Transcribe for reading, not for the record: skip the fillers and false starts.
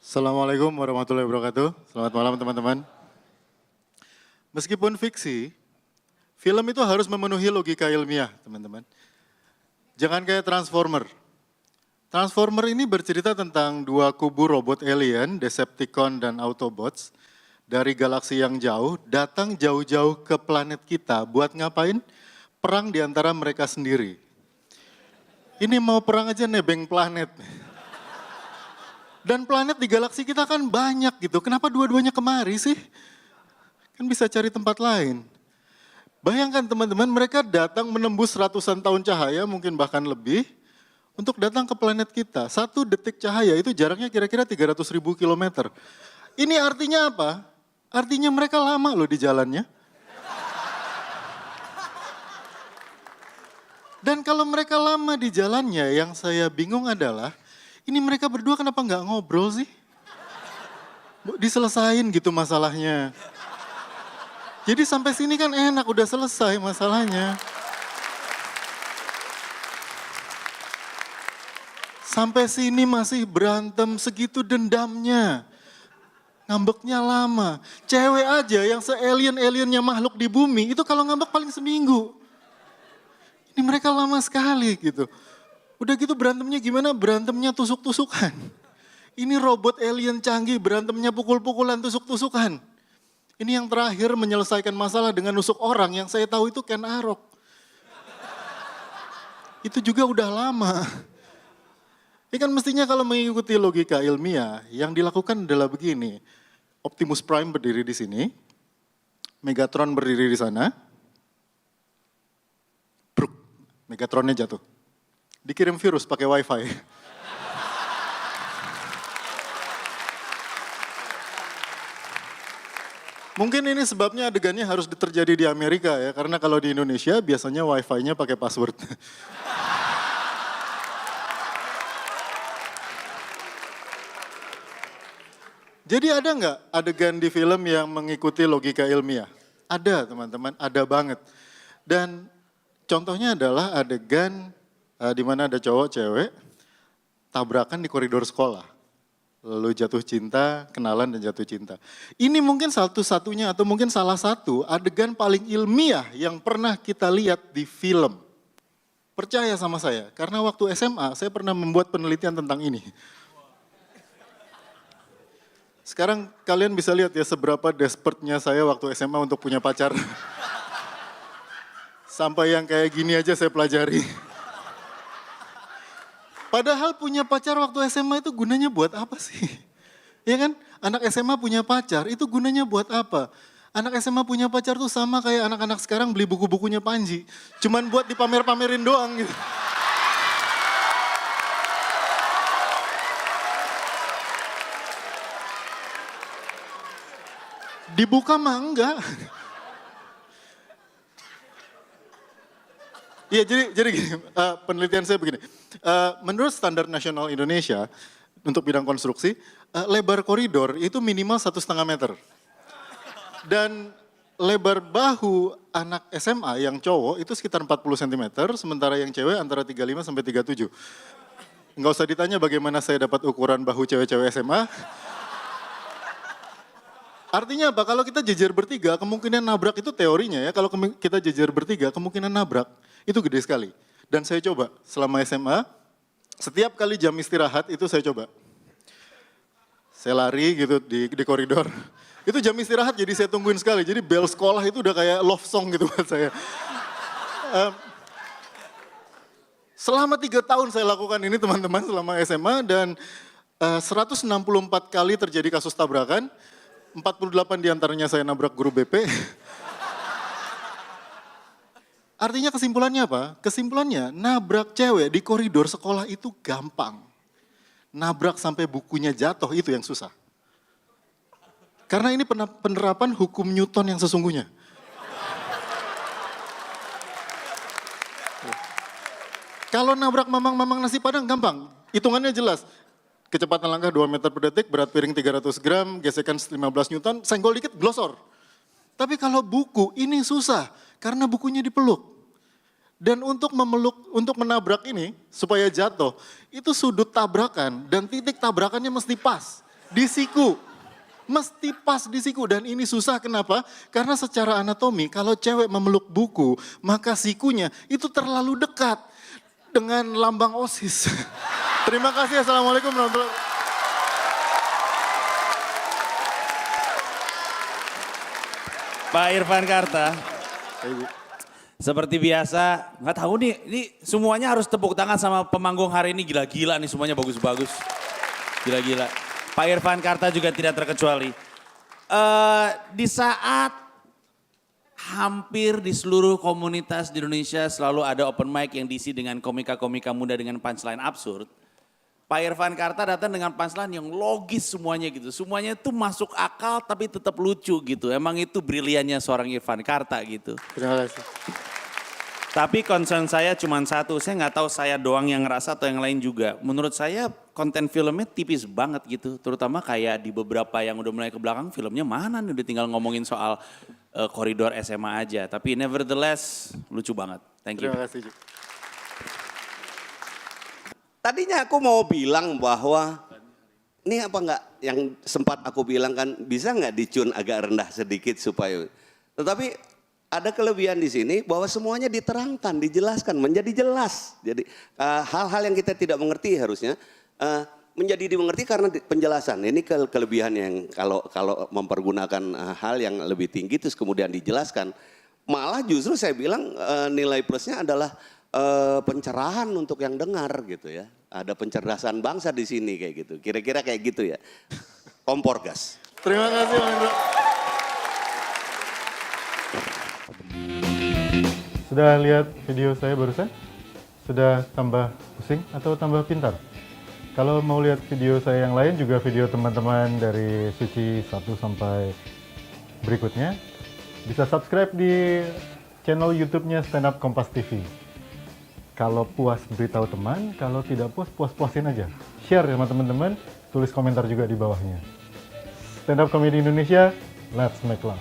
Assalamualaikum warahmatullahi wabarakatuh. Selamat malam teman-teman. Meskipun fiksi, film itu harus memenuhi logika ilmiah, teman-teman. Jangan kayak Transformer. Transformer ini bercerita tentang dua kubu robot alien, Decepticon dan Autobots, dari galaksi yang jauh, datang jauh-jauh ke planet kita buat ngapain? Perang di antara mereka sendiri. Ini mau perang aja nebeng planet. Dan planet di galaksi kita kan banyak gitu, kenapa dua-duanya kemari sih? Kan bisa cari tempat lain. Bayangkan teman-teman, mereka datang menembus ratusan tahun cahaya, mungkin bahkan lebih, untuk datang ke planet kita. 1 detik cahaya itu jaraknya kira-kira 300.000 kilometer. Ini artinya apa? Artinya mereka lama loh di jalannya. Dan kalau mereka lama di jalannya, yang saya bingung adalah, ini mereka berdua kenapa nggak ngobrol sih? Diselesain gitu masalahnya. Jadi sampai sini kan enak, udah selesai masalahnya. Sampai sini masih berantem, segitu dendamnya. Ngambeknya lama. Cewek aja yang se-alien-aliennya makhluk di bumi, itu kalau ngambek paling seminggu. Ini mereka lama sekali gitu. Udah gitu berantemnya gimana? Berantemnya tusuk-tusukan. Ini robot alien canggih, berantemnya pukul-pukulan, tusuk-tusukan. Ini yang terakhir menyelesaikan masalah dengan nusuk orang, yang saya tahu itu Ken Arok. Itu juga udah lama. Ini kan mestinya kalau mengikuti logika ilmiah, yang dilakukan adalah begini. Optimus Prime berdiri di sini, Megatron berdiri di sana, bruk, Megatronnya jatuh. Dikirim virus pakai wifi. Mungkin ini sebabnya adegannya harus terjadi di Amerika ya, karena kalau di Indonesia biasanya wifi-nya pakai password. Jadi ada nggak adegan di film yang mengikuti logika ilmiah? Ada teman-teman, ada banget. Dan contohnya adalah adegan di mana ada cowok cewek tabrakan di koridor sekolah. Lalu jatuh cinta, kenalan dan jatuh cinta. Ini mungkin satu-satunya atau mungkin salah satu adegan paling ilmiah yang pernah kita lihat di film. Percaya sama saya, karena waktu SMA saya pernah membuat penelitian tentang ini. Sekarang kalian bisa lihat ya seberapa desperate-nya saya waktu SMA untuk punya pacar. Sampai yang kayak gini aja saya pelajari. Padahal punya pacar waktu SMA itu gunanya buat apa sih? Ya kan? Anak SMA punya pacar itu gunanya buat apa? Anak SMA punya pacar tuh sama kayak anak-anak sekarang beli buku-bukunya Panji. Cuman buat dipamer-pamerin doang gitu. Dibuka mah enggak. Iya, jadi gini, penelitian saya begini. Menurut standar nasional Indonesia, untuk bidang konstruksi, lebar koridor itu minimal 1,5 meter. Dan lebar bahu anak SMA yang cowok itu sekitar 40 cm, sementara yang cewek antara 35 sampai 37. Nggak usah ditanya bagaimana saya dapat ukuran bahu cewek-cewek SMA. Artinya apa? Kalau kita jejer bertiga, kemungkinan nabrak itu teorinya ya. Kalau kita jejer bertiga, kemungkinan nabrak itu gede sekali. Dan saya coba selama SMA, setiap kali jam istirahat itu saya coba. Saya lari gitu di koridor. Itu jam istirahat jadi saya tungguin sekali. Jadi bel sekolah itu udah kayak love song gitu buat saya. Selama 3 tahun saya lakukan ini teman-teman selama SMA dan 164 kali terjadi kasus tabrakan. 48 diantaranya saya nabrak guru BP. Artinya kesimpulannya apa? Kesimpulannya nabrak cewek di koridor sekolah itu gampang. Nabrak sampai bukunya jatuh itu yang susah. Karena ini penerapan hukum Newton yang sesungguhnya. Kalau nabrak mamang-mamang nasi padang gampang, hitungannya jelas. Kecepatan langkah 2 meter per detik, berat piring 300 gram, gesekan 15 Newton, senggol dikit, glosor. Tapi kalau buku, ini susah, karena bukunya dipeluk. Dan untuk menabrak ini, supaya jatuh, itu sudut tabrakan dan titik tabrakannya mesti pas. di siku. Mesti pas di siku dan ini susah kenapa? Karena secara anatomi kalau cewek memeluk buku maka sikunya itu terlalu dekat dengan lambang OSIS. Terima kasih, assalamualaikum warahmatullahi wabarakatuh. Pak Irfan Karta, seperti biasa, nggak tahu nih, ini semuanya harus tepuk tangan sama pemanggung hari ini, gila-gila nih semuanya bagus-bagus, gila-gila. Pak Irfan Karta juga tidak terkecuali. Di saat hampir di seluruh komunitas di Indonesia selalu ada open mic yang diisi dengan komika-komika muda dengan punchline absurd. Pak Irfan Karta datang dengan punchline yang logis semuanya gitu. Semuanya itu masuk akal tapi tetap lucu gitu. Emang itu briliannya seorang Irfan Karta gitu. Terima kasih. Tapi concern saya cuma satu, saya nggak tahu saya doang yang ngerasa atau yang lain juga. Menurut saya konten filmnya tipis banget gitu. Terutama kayak di beberapa yang udah mulai ke belakang filmnya mana nih udah tinggal ngomongin soal koridor SMA aja. Tapi nevertheless lucu banget. Thank you. Terima kasih. Tadinya aku mau bilang bahwa ini apa enggak yang sempat aku bilang kan bisa nggak dicun agak rendah sedikit supaya. Tetapi ada kelebihan di sini bahwa semuanya diterangkan, dijelaskan, menjadi jelas. Jadi hal-hal yang kita tidak mengerti harusnya menjadi dimengerti karena penjelasan. Ini kelebihan yang kalau mempergunakan hal yang lebih tinggi terus kemudian dijelaskan. Malah justru saya bilang nilai plusnya adalah pencerahan untuk yang dengar gitu ya. Ada pencerdasan bangsa di sini kayak gitu. Kira-kira kayak gitu ya. Kompor gas. Terima kasih Bang Indra. Sudah lihat video saya barusan? Sudah tambah pusing atau tambah pintar? Kalau mau lihat video saya yang lain juga video teman-teman dari Suci 1 sampai berikutnya, bisa subscribe di channel YouTube-nya Stand Up Kompas TV. Kalau puas beritahu teman, kalau tidak puas, puas-puasin aja. Share sama teman-teman, tulis komentar juga di bawahnya. Stand Up Comedy Indonesia, let's make love.